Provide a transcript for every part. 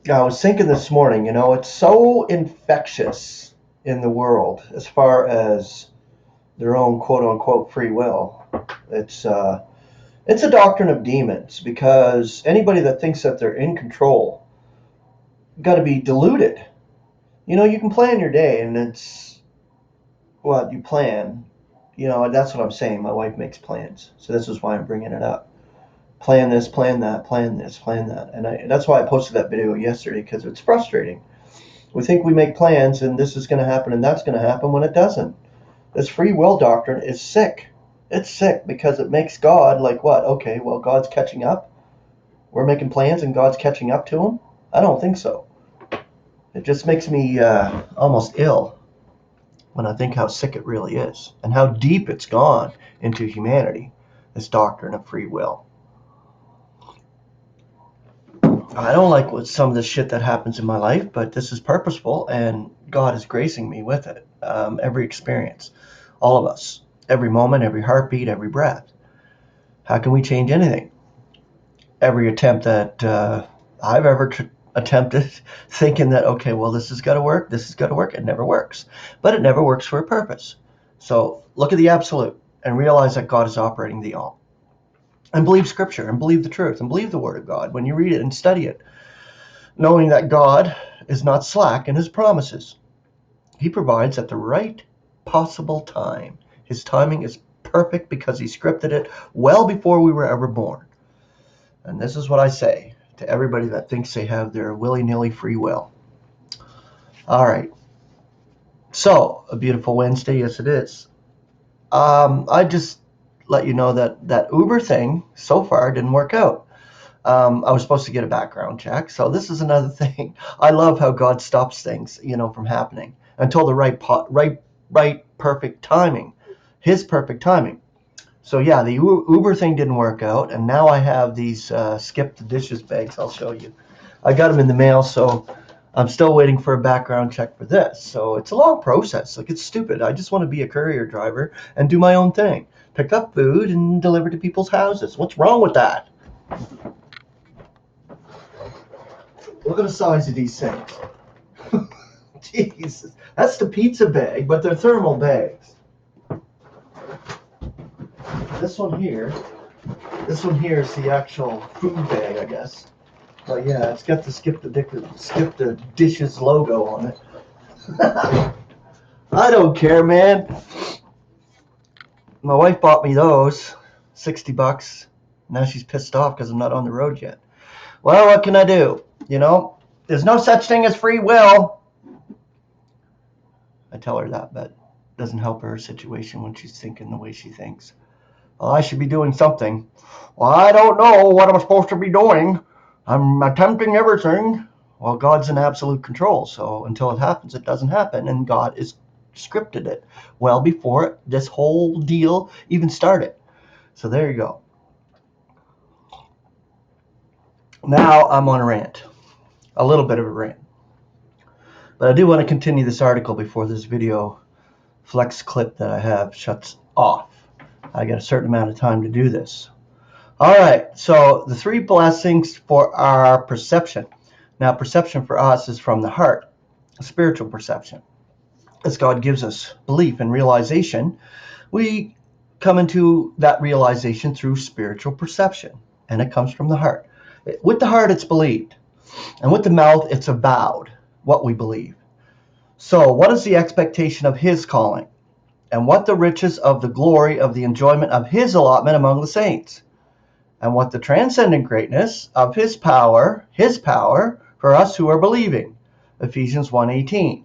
I was thinking this morning, it's so infectious in the world as far as their own quote unquote free will. It's uh, it's a doctrine of demons because anybody that thinks that they're in control got to be deluded. You can plan your day, and it's what you plan. That's what I'm saying. My wife makes plans, so this is why I'm bringing it up. Plan this, plan that, plan this, plan that, and that's why I posted that video yesterday because it's frustrating. We think we make plans and this is going to happen and that's going to happen when it doesn't. This free will doctrine is sick. It's sick because it makes God like what? Okay, well, God's catching up. We're making plans and God's catching up to him? I don't think so. It just makes me almost ill when I think how sick it really is and how deep it's gone into humanity, this doctrine of free will. I don't like what some of the shit that happens in my life, but this is purposeful and God is gracing me with it. Every experience, all of us, every moment, every heartbeat, every breath. How can we change anything? Every attempt that I've ever attempted, thinking that, okay, well, this has got to work, this has got to work, it never works. But it never works for a purpose. So look at the absolute and realize that God is operating the all. And believe Scripture and believe the truth and believe the Word of God when you read it and study it, knowing that God is not slack in his promises. He provides at the right possible time. His timing is perfect because he scripted it well before we were ever born. And this is what I say to everybody that thinks they have their willy-nilly free will. All right. So, a beautiful Wednesday, yes it is. I just let you know that Uber thing so far didn't work out. I was supposed to get a background check. So this is another thing. I love how God stops things, from happening until the right perfect timing, His perfect timing. So yeah, the Uber thing didn't work out, and now I have these skip the dishes bags. I'll show you. I got them in the mail, so I'm still waiting for a background check for this. So it's a long process. Like it's stupid. I just want to be a courier driver and do my own thing, pick up food and deliver to people's houses. What's wrong with that? Look at the size of these things. Jesus, that's the pizza bag, but they're thermal bags. This one here, this one here is the actual food bag, I guess. But yeah, it's got the skip the dishes logo on it. I don't care, man. My wife bought me those, $60. Now she's pissed off because I'm not on the road yet. Well, what can I do? There's no such thing as free will. I tell her that, but it doesn't help her situation when she's thinking the way she thinks. Well, I should be doing something. Well, I don't know what I'm supposed to be doing. I'm attempting everything. Well, God's in absolute control, so until it happens, it doesn't happen, and God is scripted it well before this whole deal even started. So there you go. Now I'm on a rant, a little bit of a rant. But I do want to continue this article before this video flex clip that I have shuts off. I got a certain amount of time to do this. All right, so the three blessings for our perception. Now, perception for us is from the heart, spiritual perception. As God gives us belief and realization, we come into that realization through spiritual perception, and it comes from the heart. With the heart, it's believed, and with the mouth, it's avowed what we believe. So, what is the expectation of His calling? And what the riches of the glory of the enjoyment of His allotment among the saints? And what the transcendent greatness of his power for us who are believing. Ephesians 1:18.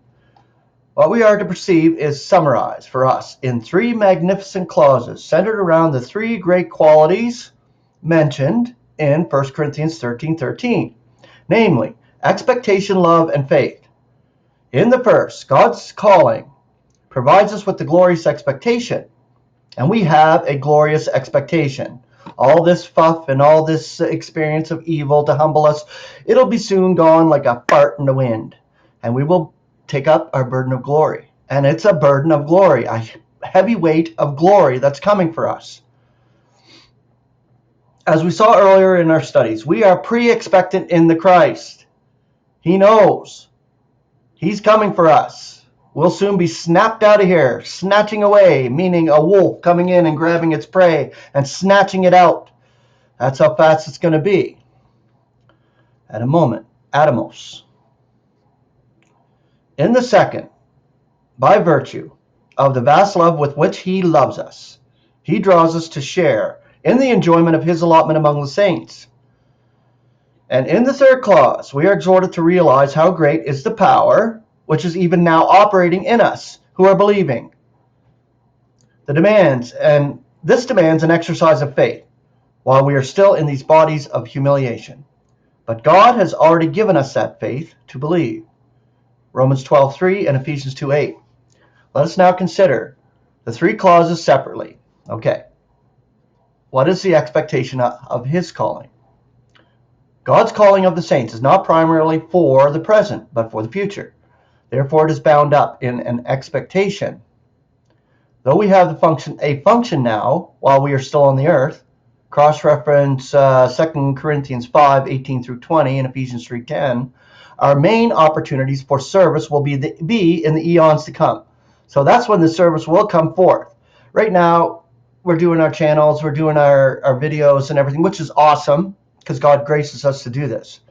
What we are to perceive is summarized for us in three magnificent clauses centered around the three great qualities mentioned in 1 Corinthians 13:13, namely expectation, love, and faith. In the first, God's calling provides us with the glorious expectation, and we have a glorious expectation. All this fuff and all this experience of evil to humble us, it'll be soon gone like a fart in the wind. And we will take up our burden of glory. And it's a burden of glory, a heavy weight of glory that's coming for us. As we saw earlier in our studies, we are pre-expectant in the Christ. He knows. He's coming for us. We'll soon be snapped out of here, snatching away, meaning a wolf coming in and grabbing its prey and snatching it out. That's how fast it's going to be. At a moment, atomos. In the second, by virtue of the vast love with which he loves us, he draws us to share in the enjoyment of his allotment among the saints. And in the third clause, we are exhorted to realize how great is the power which is even now operating in us who are believing. This demands an exercise of faith while we are still in these bodies of humiliation. But God has already given us that faith to believe. Romans 12:3 and Ephesians 2:8. Let us now consider the three clauses separately. Okay. What is the expectation of his calling? God's calling of the saints is not primarily for the present, but for the future. Therefore, it is bound up in an expectation. Though we have a function now, while we are still on the earth, cross-reference 2 Corinthians 5:18 through 20 and Ephesians 3:10, our main opportunities for service will be in the eons to come. So that's when the service will come forth. Right now, we're doing our channels, we're doing our videos and everything, which is awesome, because God graces us to do this.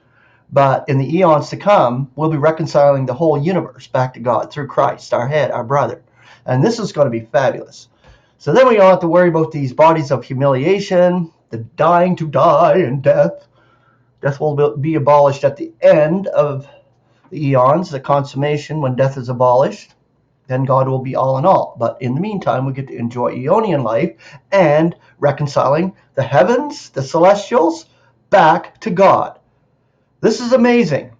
But in the eons to come, we'll be reconciling the whole universe back to God through Christ, our head, our brother. And this is going to be fabulous. So then we don't have to worry about these bodies of humiliation, the dying to die and death. Death will be abolished at the end of the eons, the consummation when death is abolished. Then God will be all in all. But in the meantime, we get to enjoy Aeonian life and reconciling the heavens, the celestials, back to God. This is amazing.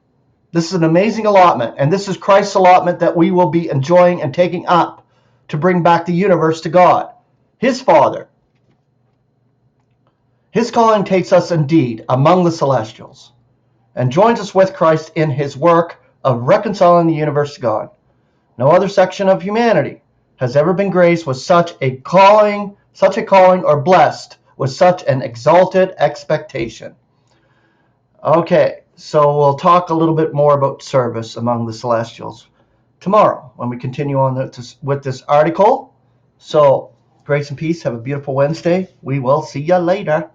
This is an amazing allotment, and this is Christ's allotment that we will be enjoying and taking up to bring back the universe to God, his Father. His calling takes us indeed among the celestials and joins us with Christ in his work of reconciling the universe to God. No other section of humanity has ever been graced with such a calling, or blessed with such an exalted expectation. Okay, so we'll talk a little bit more about service among the celestials tomorrow when we continue on with this article. So, grace and peace. Have a beautiful Wednesday. We will see you later.